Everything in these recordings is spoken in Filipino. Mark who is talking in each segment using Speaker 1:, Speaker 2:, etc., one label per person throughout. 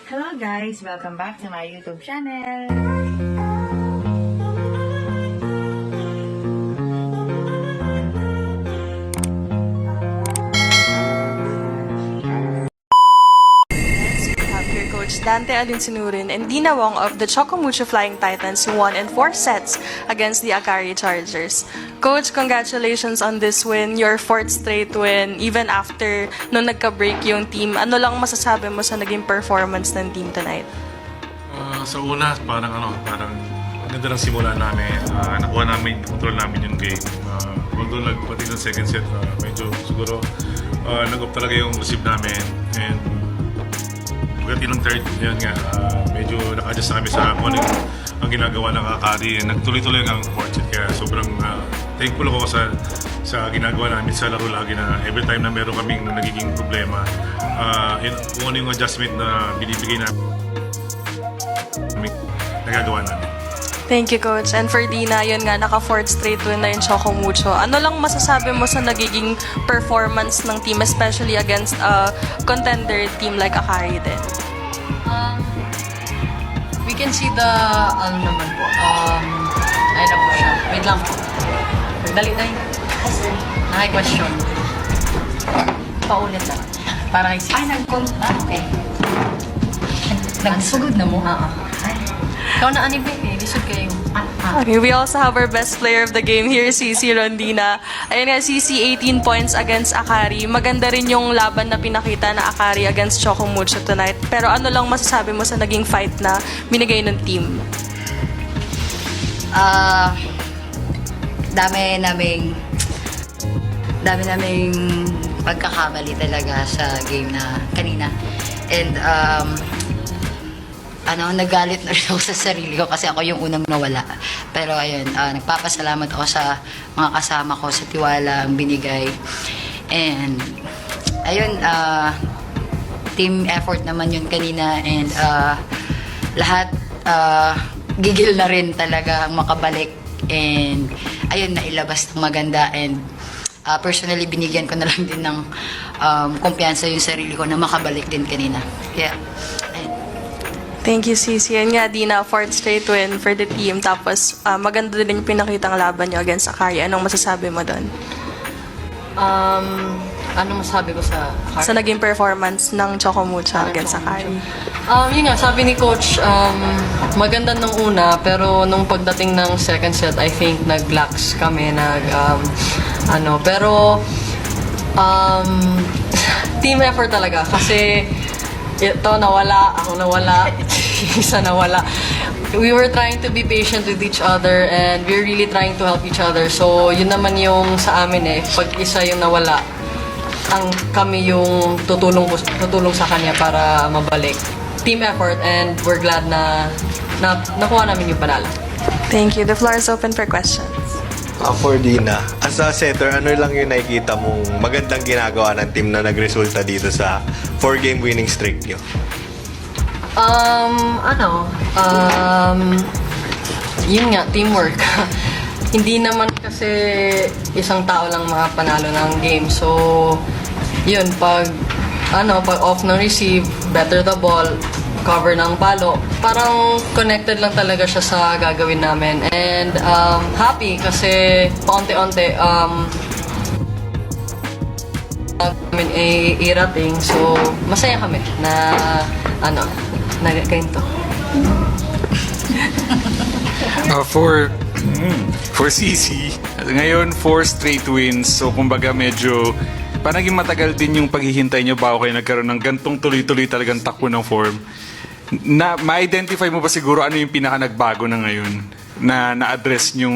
Speaker 1: Hello guys! Welcome back to my YouTube channel!
Speaker 2: Your coach Dante Alinsinurin and Dina Wong of the Chocomucho Flying Titans who won in 4 sets against the Akari Chargers. Coach, congratulations on this win, your 4th straight win, even after nung nagka-break yung team. Ano lang masasabi mo sa naging performance ng team tonight?
Speaker 3: Sa una, parang ganda ng simula namin. Nakuha namin, control namin yung game. Although nagpati ng second set, medyo siguro nag-up talaga yung receive namin. And pagdating ng third, yun nga, medyo naka-adjust kami sa kung ano ang ginagawa ng Akari. Nagtuloy-tuloy ang fourth set, kaya sobrang thankful ako sa ginagawa namin sa laro lagi na every time na meron kaming nagiging problema, kung ano yung adjustment na binibigay namin, nagagawa namin.
Speaker 2: Thank you, Coach. And for Dina, yun nga, naka-4th straight win na yung Chocomucho. Ano lang masasabi mo sa nagiging performance ng team, especially against a contender team like Akari din?
Speaker 4: We can see the, naman po, ayun na po siya. Wait lang po. Dali na yun. Naki-question. Paulit lang. Para kay sis.
Speaker 1: Ay, okay.
Speaker 4: Nagsugod na mo? Oo. Ikaw na anime eh. Lisod kayo.
Speaker 2: Okay, we also have our best player of the game here, Cici Rondina. Ayun nga, Cici, 18 points against Akari. Maganda rin yung laban na pinakita na Akari against Chocomucho tonight. Pero ano lang masasabi mo sa naging fight na binigay ng team?
Speaker 5: Dami naming pagkakamali talaga sa game na kanina. And nagalit na rin ako sa sarili ko kasi ako yung unang nawala. Pero ayun, nagpapasalamat ako sa mga kasama ko sa tiwala ang binigay. And ayun, team effort naman yun kanina. And lahat gigil na rin talaga makabalik. And ayun, nailabas ng maganda. And personally, binigyan ko na lang din ng kumpiyansa yung sarili ko na makabalik din kanina. Yeah.
Speaker 2: Thank you, Cici. Yan nga, Dina, 4th straight win for the team. Tapos, maganda din yung pinakitang laban nyo against Akari. Anong masasabi mo doon?
Speaker 4: Anong masabi ko sa
Speaker 2: Sa naging performance ng Chocomucho against Akari?
Speaker 4: Yun nga, sabi ni Coach, maganda nung una, pero nung pagdating ng second set, I think nag-lax kami, pero team effort talaga, kasi ito nawala, ako nawala, isa nawala. We were trying to be patient with each other and we're really trying to help each other. So, yun naman yung sa amin pag isa yung nawala, kami yung tutulong sa kanya para mabalik. Team effort and we're glad na nakuha namin yung panalo.
Speaker 2: Thank you. The floor is open for questions.
Speaker 6: For Dina, as a setter, ano lang yung nakikita mong magandang ginagawa ng team na nagresulta dito sa 4-game winning streak nyo?
Speaker 4: Yun nga, teamwork. Hindi naman kasi isang tao lang makapanalo ng game. So, yun, pag off ng receive, better the ball, cover ng palo, parang connected lang talaga siya sa gagawin namin. And happy kasi paunti-unti namin i-rating. So, masaya kami na ganito.
Speaker 7: For CC, ngayon 4 straight wins. So kumbaga medyo naging matagal din yung paghihintay nyo bago kayo nagkaroon ng gantong tuloy-tuloy talagang takbo ng form. Ma-identify mo ba siguro ano yung pinaka nagbago na ngayon na na-address yung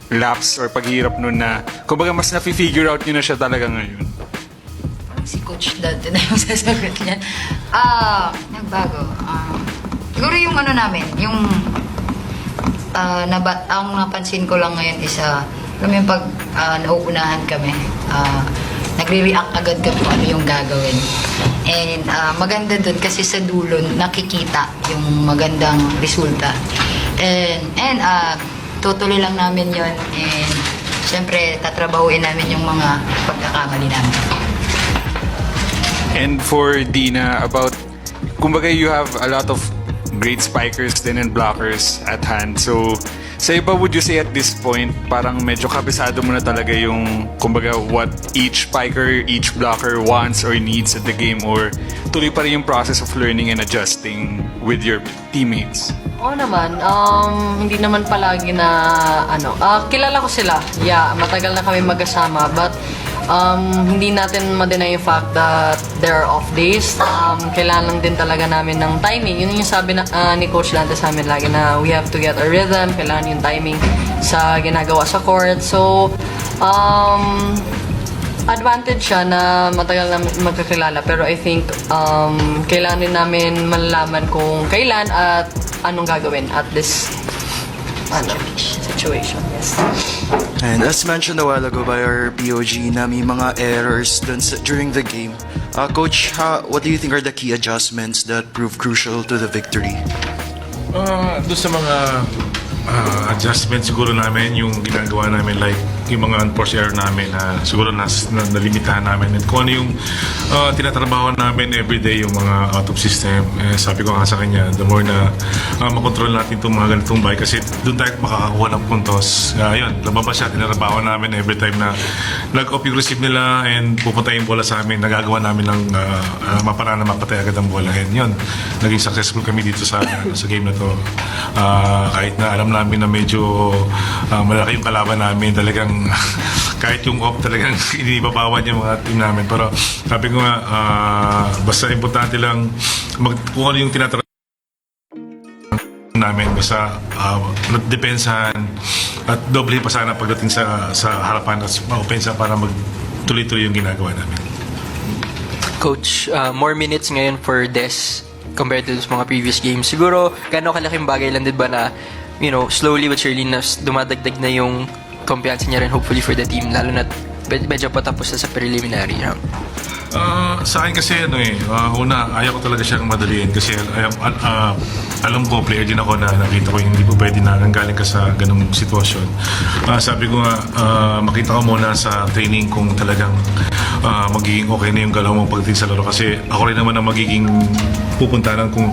Speaker 7: lapse or paghihirap nun na kumbaga mas na-figure out nyo na siya talaga ngayon?
Speaker 5: Si Coach Dante na yung sasagot niya. Nagbago. Siguro yung namin, yung ang napansin ko lang ngayon is yung pag nauunahan kami, nagre-react agad kami kung ano yung gagawin. And maganda dun kasi sa dulo nakikita yung magandang resulta. And tutuloy lang namin yon. And syempre tatrabahuin namin yung mga pagkakamali namin.
Speaker 7: And for Dina, about kumbaga you have a lot of great spikers din and blockers at hand. So, sa iba, would you say at this point, parang medyo kabisado mo na talaga yung, kumbaga, what each spiker, each blocker wants or needs at the game, or tuloy pa rin yung process of learning and adjusting with your teammates?
Speaker 4: Oo naman, hindi naman palagi na, kilala ko sila. Yeah, matagal na kami magkasama, but hindi natin ma-deny yung fact that there are off days. Kailangan lang din talaga namin ng timing. Yun yung sabi ni Coach Lante sa amin lagi na we have to get a rhythm. Kailangan yung timing sa ginagawa sa court. So, advantage siya na matagal na magkakilala. Pero I think kailangan din namin malalaman kung kailan at anong gagawin at this situation. Yes.
Speaker 8: And as mentioned a while ago by our POG na may mga errors during the game. Coach, what do you think are the key adjustments that prove crucial to the victory?
Speaker 3: Doon sa mga adjustment siguro namin, yung ginagawa namin, like yung mga unforced error namin na siguro nalimitahan namin, at kung ano yung tinatrabaho namin everyday, yung mga out of system. Sabi ko nga sa kanya, the more na makontrol natin itong mga ganitong bike, kasi doon tayo makakakuha ng puntos. Yun, lababas siya, tinatrabaho namin every time na nag-off yung receive nila and pupunta yung bola sa amin, nagagawa namin ng maparaan na mapatay agad ang bola. And yun, naging successful kami dito sa game na to. Kahit na alam namin na medyo malaki yung kalaban namin, talagang kahit yung off talagang inibabawan yung mga team namin. Pero sabi ko nga, basta importante lang kung ano yung tinatrabaho namin, basta depensahan at doble pa sana pagdating sa harapan at ma-opensa para magtuloy-tuloy yung ginagawa namin.
Speaker 9: Coach, more minutes ngayon for Des compared to mga previous games. Siguro, gano'ng kalaking bagay lang din ba na, slowly but surely na dumadagdag na yung kumpiyansa niya rin hopefully for the team, lalo na medyo patapos na sa preliminary round?
Speaker 3: Sa akin kasi una, ayaw ko talaga siyang madaliin kasi alam ko, player din ako na nakita ko yung hindi po pwede na nanggaling ka sa ganung sitwasyon. Sabi ko nga, makita ko muna sa training kung talagang magiging okay na yung galaw mo pagdating sa laro, kasi ako rin naman ang magiging pupuntahan kung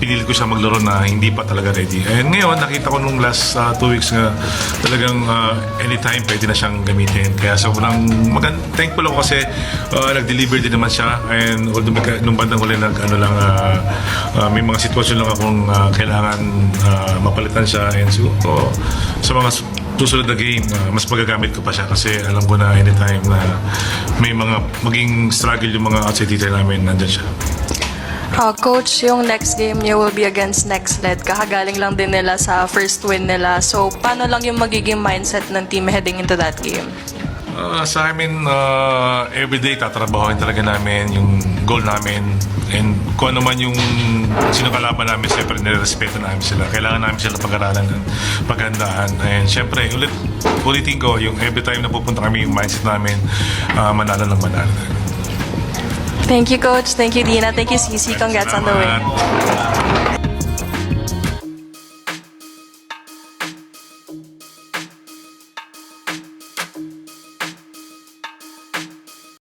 Speaker 3: pinili ko siya maglaro na hindi pa talaga ready. And ngayon, nakita ko nung last 2 weeks nga talagang anytime pwede na siyang gamitin. Kaya sobrang thankful ako kasi nag-deliver din naman siya. And although nung bandang huli may mga sitwasyon lang akong kailangan mapalitan siya. And siguro sa mga susunod na game, mas magagamit ko pa siya kasi alam ko na anytime na may mga maging struggle yung mga outside hitter namin, nandyan siya.
Speaker 2: Coach, yung next game niyo will be against Nextled. Kakagaling lang din nila sa first win nila. So, paano lang yung magiging mindset ng team heading into that game?
Speaker 3: Sa amin, everyday tatrabahoin talaga namin yung goal namin. And kung ano man yung sinakalaban namin, siyempre nirespeto namin sila. Kailangan namin sila pag-aralan ng paghandaan. And siyempre, ulitin ko, yung every time na pupunta kami, yung mindset namin, manalo ng manalo.
Speaker 2: Thank you, Coach. Thank you, Dina. Thank you, Cici. Congrats on the win.